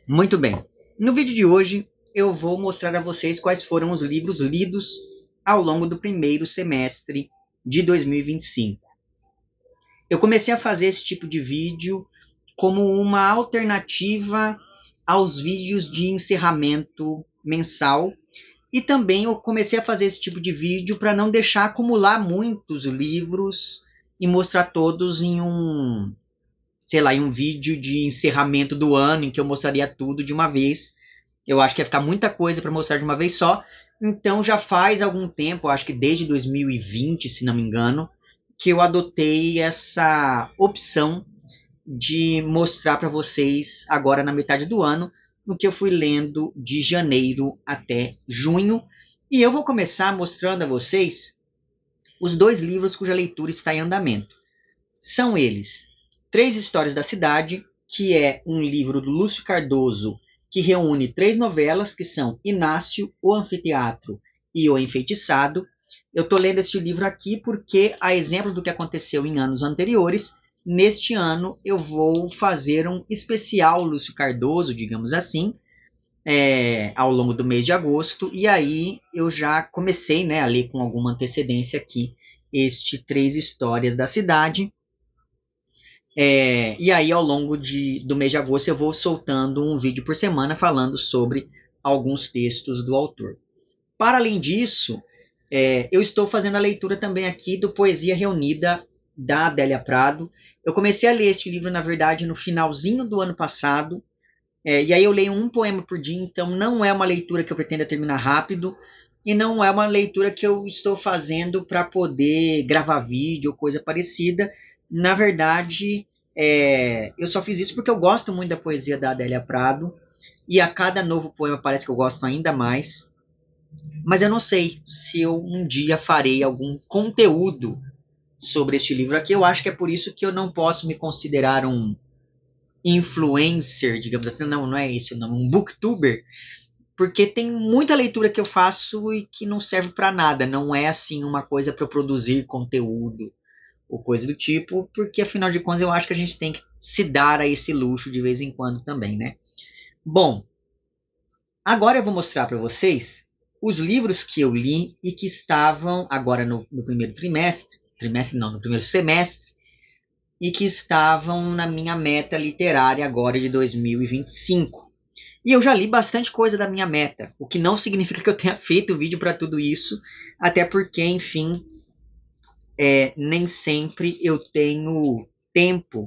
Muito bem. No vídeo de hoje, eu vou mostrar a vocês quais foram os livros lidos ao longo do primeiro semestre de 2025. Eu comecei a fazer esse tipo de vídeo como uma alternativa aos vídeos de encerramento mensal. E também eu comecei a fazer esse tipo de vídeo para não deixar acumular muitos livros e mostrar todos em um vídeo de encerramento do ano em que eu mostraria tudo de uma vez. Eu acho que ia ficar muita coisa para mostrar de uma vez só. Então já faz algum tempo, acho que desde 2020, se não me engano, que eu adotei essa opção de mostrar para vocês agora na metade do ano no que eu fui lendo de janeiro até junho. E eu vou começar mostrando a vocês os dois livros cuja leitura está em andamento. São eles Três Histórias da Cidade, que é um livro do Lúcio Cardoso que reúne três novelas, que são Inácio, O Anfiteatro e O Enfeitiçado. Eu estou lendo este livro aqui porque, a exemplo do que aconteceu em anos anteriores, neste ano eu vou fazer um especial Lúcio Cardoso, digamos assim, ao longo do mês de agosto, e aí eu já comecei, a ler com alguma antecedência aqui este Três Histórias da Cidade. E aí, ao longo do mês de agosto, eu vou soltando um vídeo por semana falando sobre alguns textos do autor. Para além disso, eu estou fazendo a leitura também aqui do Poesia Reunida, da Adélia Prado. Eu comecei a ler este livro, na verdade, no finalzinho do ano passado, e aí eu leio um poema por dia, então não é uma leitura que eu pretenda terminar rápido, e não é uma leitura que eu estou fazendo para poder gravar vídeo ou coisa parecida. Na verdade, eu só fiz isso porque eu gosto muito da poesia da Adélia Prado, e a cada novo poema parece que eu gosto ainda mais. Mas eu não sei se eu um dia farei algum conteúdo sobre este livro aqui. Eu acho que é por isso que eu não posso me considerar um influencer, digamos assim. Não é isso, não. Um booktuber, porque tem muita leitura que eu faço e que não serve para nada. Não é assim uma coisa para produzir conteúdo ou coisa do tipo, porque afinal de contas eu acho que a gente tem que se dar a esse luxo de vez em quando também, né? Bom, agora eu vou mostrar para vocês os livros que eu li e que estavam agora no primeiro no primeiro semestre, e que estavam na minha meta literária agora de 2025. E eu já li bastante coisa da minha meta, o que não significa que eu tenha feito vídeo para tudo isso, até porque, enfim, nem sempre eu tenho tempo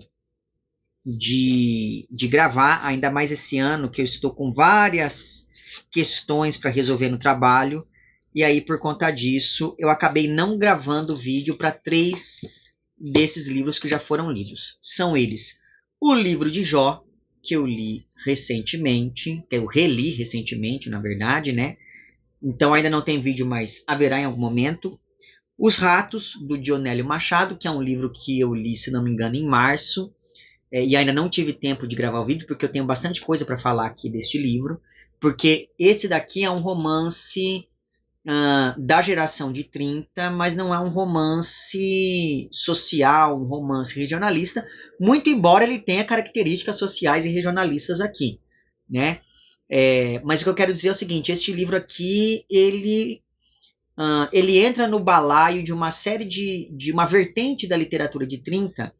de gravar, ainda mais esse ano que eu estou com várias questões para resolver no trabalho, e aí por conta disso eu acabei não gravando vídeo para três desses livros que já foram lidos. São eles o livro de Jó, que eu li recentemente, que eu reli recentemente, na verdade, né? Então ainda não tem vídeo, mas haverá em algum momento. Os Ratos, do Dionélio Machado, que é um livro que eu li, se não me engano, em março, e ainda não tive tempo de gravar o vídeo, porque eu tenho bastante coisa para falar aqui deste livro, porque esse daqui é um romance da geração de 30, mas não é um romance social, um romance regionalista, muito embora ele tenha características sociais e regionalistas aqui, né? Mas o que eu quero dizer é o seguinte, este livro aqui, ele entra no balaio de uma série de uma vertente da literatura de 30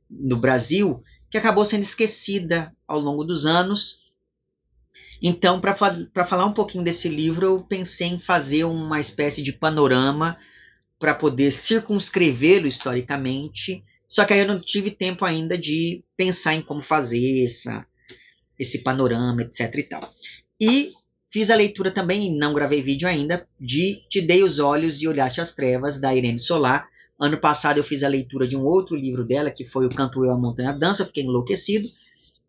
no Brasil, que acabou sendo esquecida ao longo dos anos. Então, para falar um pouquinho desse livro, eu pensei em fazer uma espécie de panorama para poder circunscrevê-lo historicamente, só que aí eu não tive tempo ainda de pensar em como fazer esse panorama, etc e tal. E fiz a leitura também, não gravei vídeo ainda, de Te Dei os Olhos e Olhaste as Trevas, da Irene Solá. Ano passado eu fiz a leitura de um outro livro dela, que foi O Canto Eu, a Montanha Dança, fiquei enlouquecido.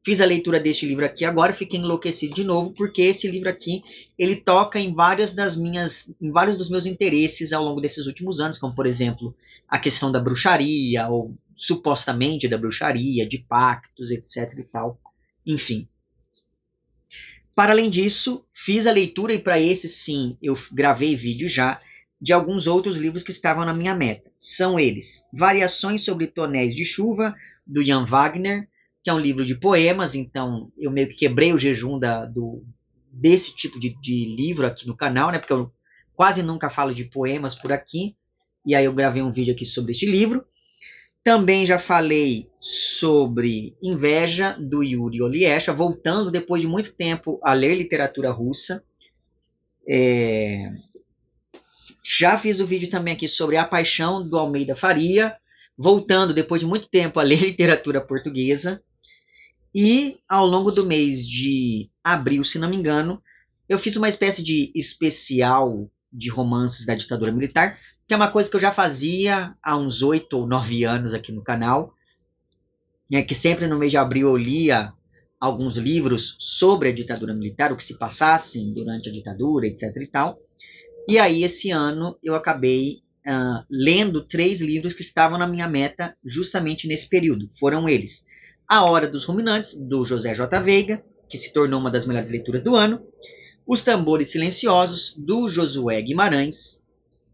Fiz a leitura deste livro aqui agora, fiquei enlouquecido de novo, porque esse livro aqui, ele toca em vários dos meus interesses ao longo desses últimos anos, como por exemplo, a questão da bruxaria, ou supostamente da bruxaria, de pactos, etc e tal. Enfim. Para além disso, fiz a leitura, e para esse sim, eu gravei vídeo já, de alguns outros livros que estavam na minha meta. São eles: Variações sobre Tonéis de Chuva, do Jan Wagner, que é um livro de poemas, então eu meio que quebrei o jejum desse tipo de livro aqui no canal, né? Porque eu quase nunca falo de poemas por aqui, e aí eu gravei um vídeo aqui sobre este livro. Também já falei sobre Inveja, do Yuri Oliesha, voltando depois de muito tempo a ler literatura russa. Já fiz o vídeo também aqui sobre A Paixão, do Almeida Faria, voltando depois de muito tempo a ler literatura portuguesa. E ao longo do mês de abril, se não me engano, eu fiz uma espécie de especial de romances da ditadura militar, que é uma coisa que eu já fazia há uns 8 ou 9 anos aqui no canal, que sempre no mês de abril eu lia alguns livros sobre a ditadura militar, o que se passasse durante a ditadura, etc. e tal. E aí, esse ano, eu acabei lendo 3 livros que estavam na minha meta justamente nesse período. Foram eles: A Hora dos Ruminantes, do José J. Veiga, que se tornou uma das melhores leituras do ano, Os Tambores Silenciosos, do Josué Guimarães,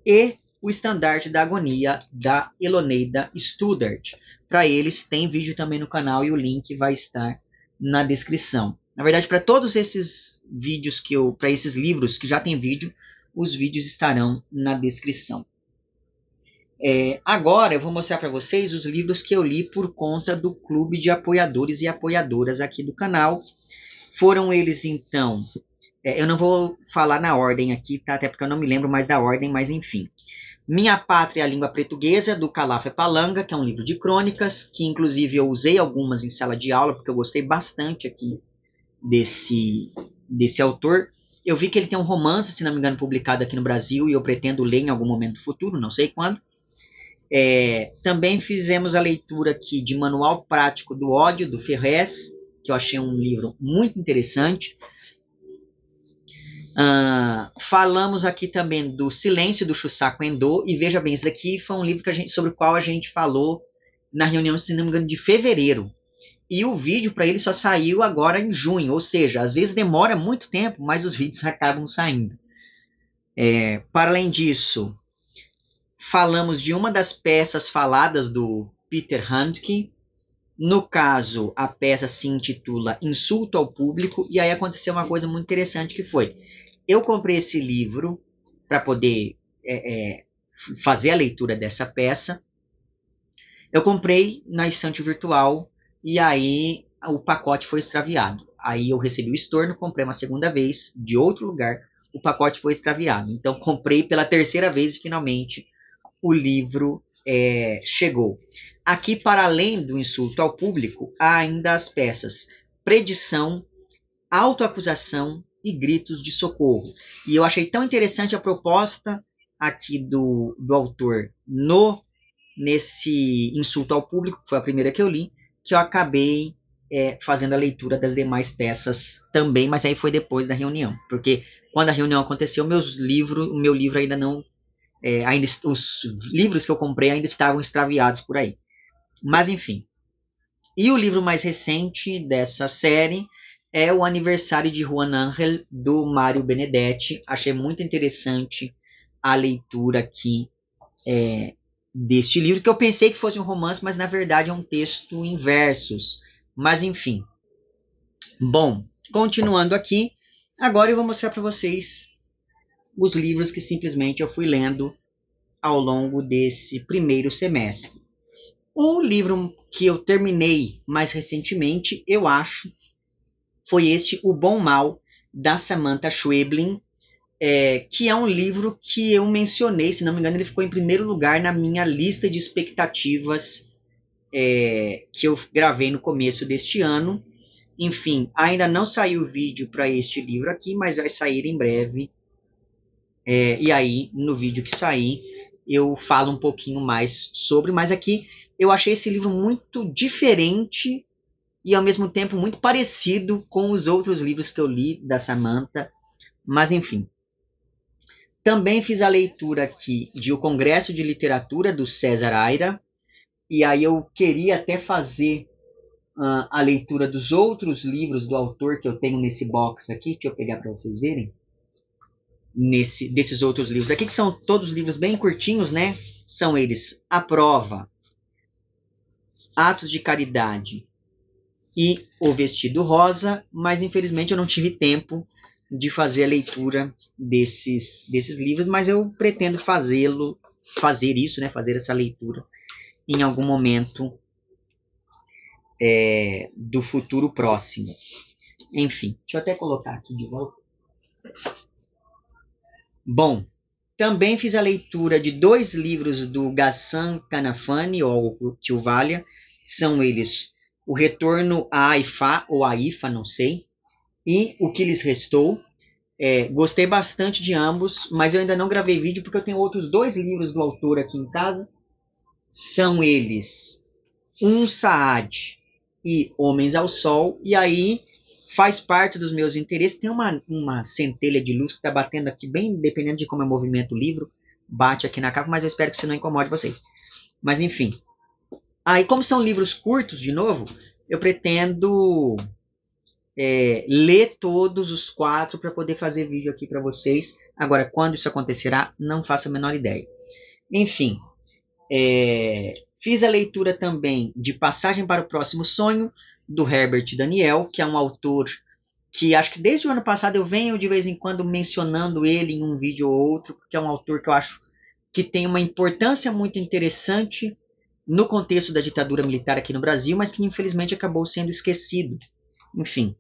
e O Estandarte da Agonia, da Eloneida Studart. Para eles, tem vídeo também no canal e o link vai estar na descrição. Na verdade, para todos esses vídeos para esses livros que já tem vídeo, os vídeos estarão na descrição. Agora eu vou mostrar para vocês os livros que eu li por conta do clube de apoiadores e apoiadoras aqui do canal. Foram eles, então, eu não vou falar na ordem aqui, tá? Até porque eu não me lembro mais da ordem, mas enfim. Minha Pátria, a Língua Portuguesa, do Calafé Palanga, que é um livro de crônicas, que inclusive eu usei algumas em sala de aula, porque eu gostei bastante aqui desse autor. Eu vi que ele tem um romance, se não me engano, publicado aqui no Brasil, e eu pretendo ler em algum momento futuro, não sei quando. Também fizemos a leitura aqui de Manual Prático do Ódio, do Ferrez, que eu achei um livro muito interessante. Falamos aqui também do Silêncio, do Shusaku Endo, e veja bem, esse daqui foi um livro sobre o qual a gente falou na reunião, se não me engano, de fevereiro. E o vídeo para ele só saiu agora em junho, ou seja, às vezes demora muito tempo, mas os vídeos acabam saindo. Para além disso, falamos de uma das peças faladas do Peter Handke. No caso, a peça se intitula Insulto ao Público, e aí aconteceu uma coisa muito interessante que foi: eu comprei esse livro para poder fazer a leitura dessa peça. Eu comprei na estante virtual e aí o pacote foi extraviado. Aí eu recebi o estorno, comprei uma segunda vez de outro lugar, o pacote foi extraviado. Então comprei pela terceira vez e finalmente o livro chegou. Aqui, para além do Insulto ao Público, há ainda as peças Predição, Autoacusação e Gritos de Socorro. E eu achei tão interessante a proposta aqui do autor nesse Insulto ao Público, que foi a primeira que eu li, que eu acabei fazendo a leitura das demais peças também, mas aí foi depois da reunião, porque quando a reunião aconteceu, o meu livro ainda não... os livros que eu comprei ainda estavam extraviados por aí. Mas enfim. E o livro mais recente dessa série é O Aniversário de Juan Ángel, do Mário Benedetti. Achei muito interessante a leitura aqui deste livro, que eu pensei que fosse um romance, mas na verdade é um texto em versos. Mas enfim. Bom, continuando aqui, agora eu vou mostrar para vocês os livros que simplesmente eu fui lendo ao longo desse primeiro semestre. O livro que eu terminei mais recentemente, eu acho, foi este O Bom Mal, da Samantha Schweblin, que é um livro que eu mencionei, se não me engano, ele ficou em primeiro lugar na minha lista de expectativas que eu gravei no começo deste ano. Enfim, ainda não saiu vídeo para este livro aqui, mas vai sair em breve. E aí, no vídeo que sair, eu falo um pouquinho mais sobre, mas aqui eu achei esse livro muito diferente e ao mesmo tempo muito parecido com os outros livros que eu li da Samantha, mas enfim. Também fiz a leitura aqui de O Congresso de Literatura, do César Aira, e aí eu queria até fazer a leitura dos outros livros do autor que eu tenho nesse box aqui, deixa eu pegar para vocês verem, desses outros livros aqui, que são todos livros bem curtinhos, né? São eles A Prova, Atos de Caridade, e O Vestido Rosa, mas infelizmente eu não tive tempo de fazer a leitura desses livros, mas eu pretendo fazer isso, né, fazer essa leitura em algum momento do futuro próximo. Enfim, deixa eu até colocar aqui de volta. Bom, também fiz a leitura de 2 livros do Ghassan Kanafani, ou Tilvalha. São eles O Retorno a Haifa, ou Haifa, não sei, e O Que Lhes Restou. Gostei bastante de ambos, mas eu ainda não gravei vídeo porque eu tenho outros 2 livros do autor aqui em casa. São eles Saad e Homens ao Sol, e aí faz parte dos meus interesses. Tem uma centelha de luz que está batendo aqui, bem dependendo de como eu movimento o livro, bate aqui na capa, mas eu espero que isso não incomode vocês. Mas enfim. Aí, como são livros curtos, de novo, eu pretendo ler todos os 4 para poder fazer vídeo aqui para vocês. Agora, quando isso acontecerá, não faço a menor ideia. Enfim, fiz a leitura também de Passagem para o Próximo Sonho, do Herbert Daniel, que é um autor que acho que desde o ano passado eu venho de vez em quando mencionando ele em um vídeo ou outro, porque é um autor que eu acho que tem uma importância muito interessante no contexto da ditadura militar aqui no Brasil, mas que infelizmente acabou sendo esquecido. Enfim.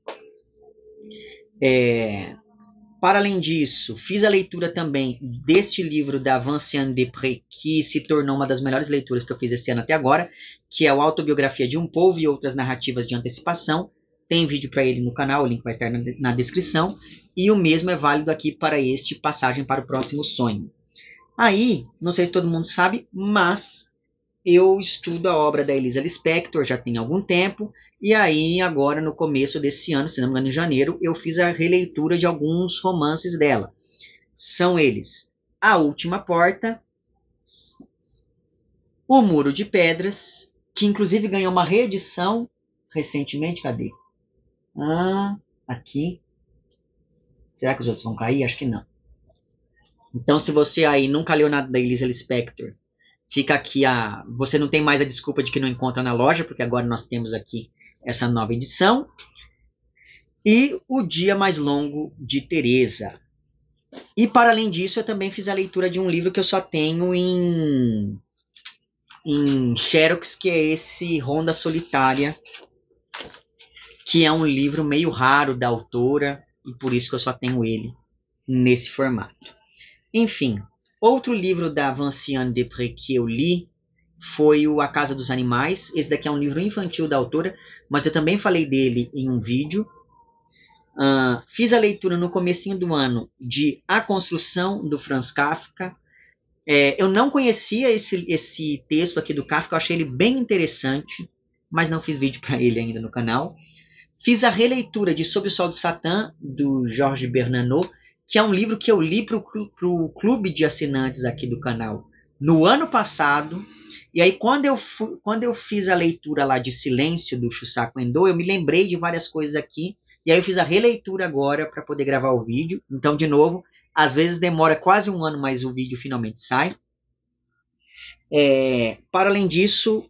Para além disso, fiz a leitura também deste livro da Vinciane Desprez, que se tornou uma das melhores leituras que eu fiz esse ano até agora, que é a Autobiografia de um Povo e Outras Narrativas de Antecipação. Tem vídeo para ele no canal, o link vai estar na descrição. E o mesmo é válido aqui para este Passagem para o Próximo Sonho. Aí, não sei se todo mundo sabe, mas eu estudo a obra da Elisa Lispector já tem algum tempo. E aí, agora no começo desse ano, se não me engano em janeiro, eu fiz a releitura de alguns romances dela. São eles A Última Porta, O Muro de Pedras, que inclusive ganhou uma reedição recentemente. Cadê? Aqui. Será que os outros vão cair? Acho que não. Então, se você aí nunca leu nada da Elisa Lispector, fica aqui você não tem mais a desculpa de que não encontra na loja, porque agora nós temos aqui essa nova edição. E O Dia Mais Longo de Teresa. E para além disso, eu também fiz a leitura de um livro que eu só tenho em Xerox, que é esse Ronda Solitária, que é um livro meio raro da autora, e por isso que eu só tenho ele nesse formato. Enfim, outro livro da Vinciane Desprez que eu li foi o A Casa dos Animais. Esse daqui é um livro infantil da autora, mas eu também falei dele em um vídeo. Fiz a leitura no comecinho do ano de A Construção, do Franz Kafka. Eu não conhecia esse texto aqui do Kafka, eu achei ele bem interessante, mas não fiz vídeo para ele ainda no canal. Fiz a releitura de Sob o Sol do Satã, do Georges Bernanos, que é um livro que eu li para o clube de assinantes aqui do canal no ano passado. E aí, quando eu fiz a leitura lá de Silêncio, do Shusaku Endo, eu me lembrei de várias coisas aqui. E aí eu fiz a releitura agora para poder gravar o vídeo. Então, de novo, às vezes demora quase um ano, mas o vídeo finalmente sai. Para além disso,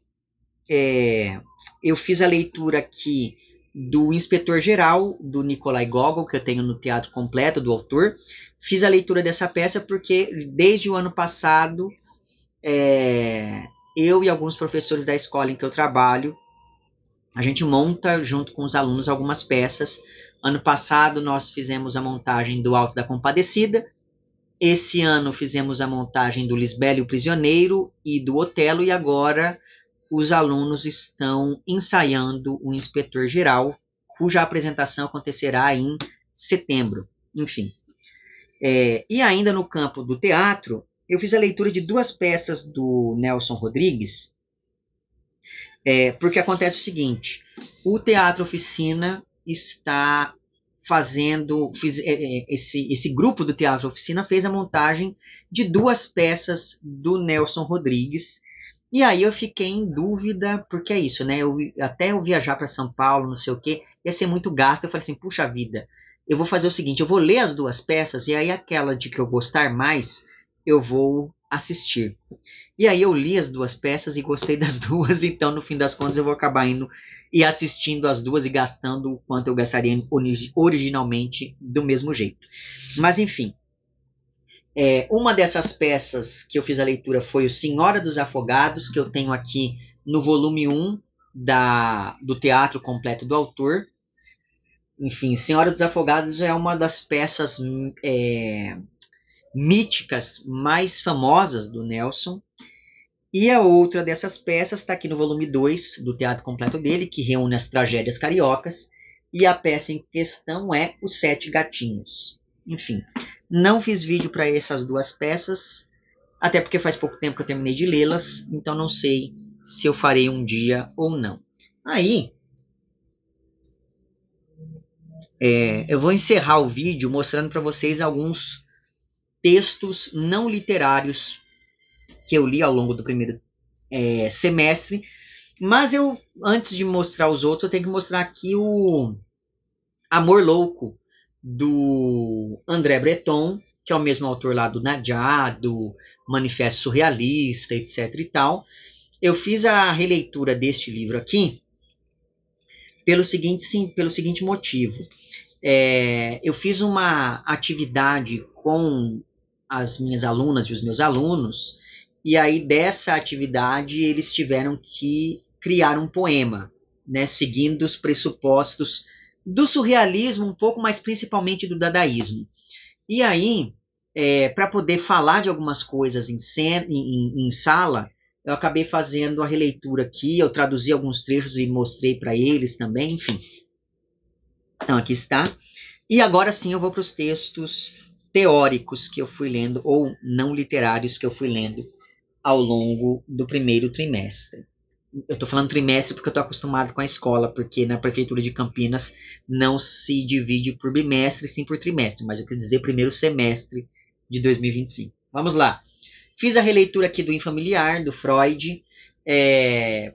eu fiz a leitura aqui do Inspetor Geral, do Nikolai Gogol, que eu tenho no Teatro Completo, do autor. Fiz a leitura dessa peça porque, desde o ano passado, eu e alguns professores da escola em que eu trabalho, a gente monta, junto com os alunos, algumas peças. Ano passado, nós fizemos a montagem do Alto da Compadecida. Esse ano, fizemos a montagem do Lisbela e o Prisioneiro e do Otelo. E agora, os alunos estão ensaiando o Inspetor Geral, cuja apresentação acontecerá em setembro. Enfim. E ainda no campo do teatro, eu fiz a leitura de 2 peças do Nelson Rodrigues, porque acontece o seguinte: o Teatro Oficina está fazendo... esse grupo do Teatro Oficina fez a montagem de 2 peças do Nelson Rodrigues. E aí eu fiquei em dúvida, porque é isso, né? Até eu viajar para São Paulo, não sei o quê, ia ser muito gasto. Eu falei assim, puxa vida, eu vou fazer o seguinte, eu vou ler as 2 peças, e aí aquela de que eu gostar mais, eu vou assistir. E aí eu li as duas peças e gostei das duas, então no fim das contas eu vou acabar indo e assistindo as duas e gastando o quanto eu gastaria originalmente do mesmo jeito. Mas enfim, uma dessas peças que eu fiz a leitura foi o Senhora dos Afogados, que eu tenho aqui no volume 1 do Teatro Completo do Autor. Enfim, Senhora dos Afogados é uma das peças míticas mais famosas do Nelson. E a outra dessas peças está aqui no volume 2 do Teatro Completo dele, que reúne as tragédias cariocas. E a peça em questão é Os Sete Gatinhos. Enfim, não fiz vídeo para essas duas peças, até porque faz pouco tempo que eu terminei de lê-las, então não sei se eu farei um dia ou não. Aí, eu vou encerrar o vídeo mostrando para vocês alguns textos não literários que eu li ao longo do primeiro semestre. Mas antes de mostrar os outros, eu tenho que mostrar aqui o Amor Louco, do André Breton, que é o mesmo autor lá do Nadiá, do Manifesto Surrealista, etc e tal. Eu fiz a releitura deste livro aqui pelo seguinte motivo. Eu fiz uma atividade com as minhas alunas e os meus alunos, e aí dessa atividade eles tiveram que criar um poema, né, seguindo os pressupostos do surrealismo, um pouco, mas principalmente do dadaísmo. E aí, para poder falar de algumas coisas em sala, eu acabei fazendo a releitura aqui, eu traduzi alguns trechos e mostrei para eles também, enfim. Então, aqui está. E agora sim eu vou para os textos teóricos que eu fui lendo, ou não literários que eu fui lendo ao longo do primeiro trimestre. Eu estou falando trimestre porque eu estou acostumado com a escola, porque na Prefeitura de Campinas não se divide por bimestre, sim por trimestre, mas eu quis dizer primeiro semestre de 2025. Vamos lá. Fiz a releitura aqui do Infamiliar, do Freud,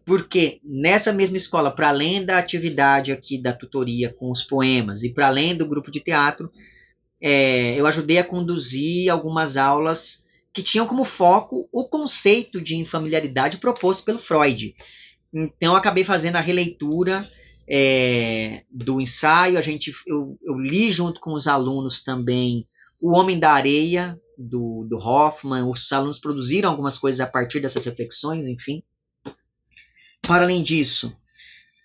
porque nessa mesma escola, para além da atividade aqui da tutoria com os poemas e para além do grupo de teatro, eu ajudei a conduzir algumas aulas que tinham como foco o conceito de infamiliaridade proposto pelo Freud. Então, eu acabei fazendo a releitura do ensaio. Eu li junto com os alunos também O Homem da Areia, do Hoffman. Os alunos produziram algumas coisas a partir dessas reflexões, enfim. Para além disso,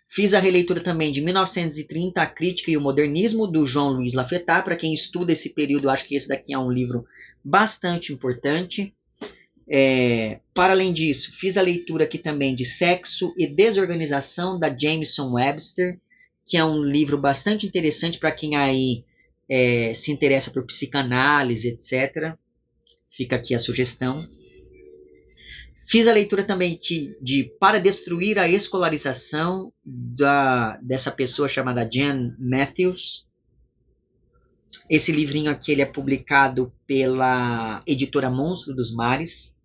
fiz a releitura também de 1930, A Crítica e o Modernismo, do João Luiz Lafetá. Para quem estuda esse período, acho que esse daqui é um livro bastante importante. Para além disso, fiz a leitura aqui também de Sexo e Desorganização, da Jameson Webster, que é um livro bastante interessante para quem aí se interessa por psicanálise, etc. Fica aqui a sugestão. Fiz a leitura também de Para Destruir a Escolarização, dessa pessoa chamada Jan Matthews. Esse livrinho aqui ele é publicado pela editora Monstro dos Mares.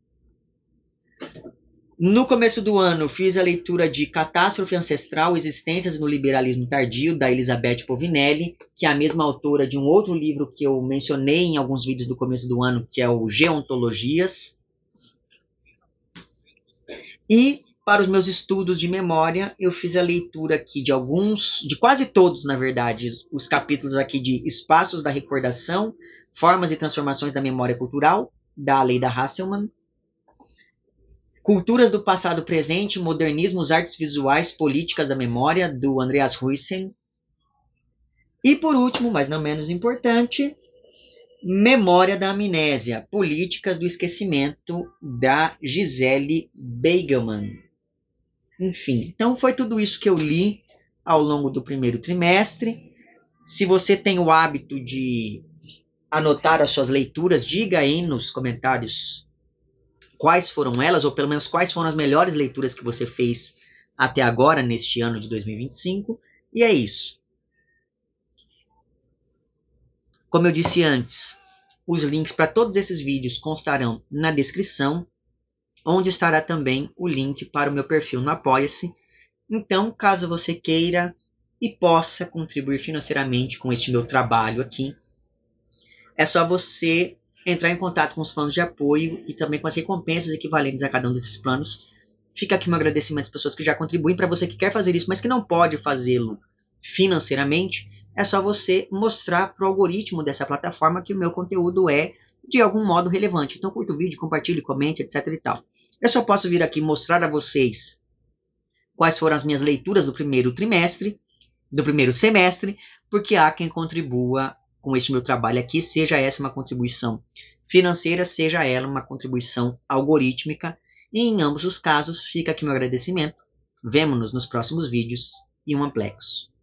No começo do ano, fiz a leitura de Catástrofe Ancestral, Existências no Liberalismo Tardio, da Elizabeth Povinelli, que é a mesma autora de um outro livro que eu mencionei em alguns vídeos do começo do ano, que é o Geontologias. E, para os meus estudos de memória, eu fiz a leitura aqui de quase todos, na verdade, os capítulos aqui de Espaços da Recordação, Formas e Transformações da Memória Cultural, da Aleida Hasselmann, Culturas do Passado Presente, Modernismos, Artes Visuais, Políticas da Memória, do Andreas Huyssen. E por último, mas não menos importante, Memória da Amnésia, Políticas do Esquecimento, da Gisele Beigelman. Enfim, então foi tudo isso que eu li ao longo do primeiro trimestre. Se você tem o hábito de anotar as suas leituras, diga aí nos comentários quais foram elas, ou pelo menos quais foram as melhores leituras que você fez até agora, neste ano de 2025. E é isso. Como eu disse antes, os links para todos esses vídeos constarão na descrição, onde estará também o link para o meu perfil no Apoia-se. Então, caso você queira e possa contribuir financeiramente com este meu trabalho aqui, é só você entrar em contato com os planos de apoio e também com as recompensas equivalentes a cada um desses planos. Fica aqui meu agradecimento às pessoas que já contribuem. Para você que quer fazer isso, mas que não pode fazê-lo financeiramente, é só você mostrar para o algoritmo dessa plataforma que o meu conteúdo é de algum modo relevante. Então curta o vídeo, compartilhe, comente, etc e tal. Eu só posso vir aqui mostrar a vocês quais foram as minhas leituras do primeiro trimestre, do primeiro semestre, porque há quem contribua com este meu trabalho aqui, seja essa uma contribuição financeira, seja ela uma contribuição algorítmica. E em ambos os casos, fica aqui meu agradecimento. Vemo-nos nos próximos vídeos e um amplex.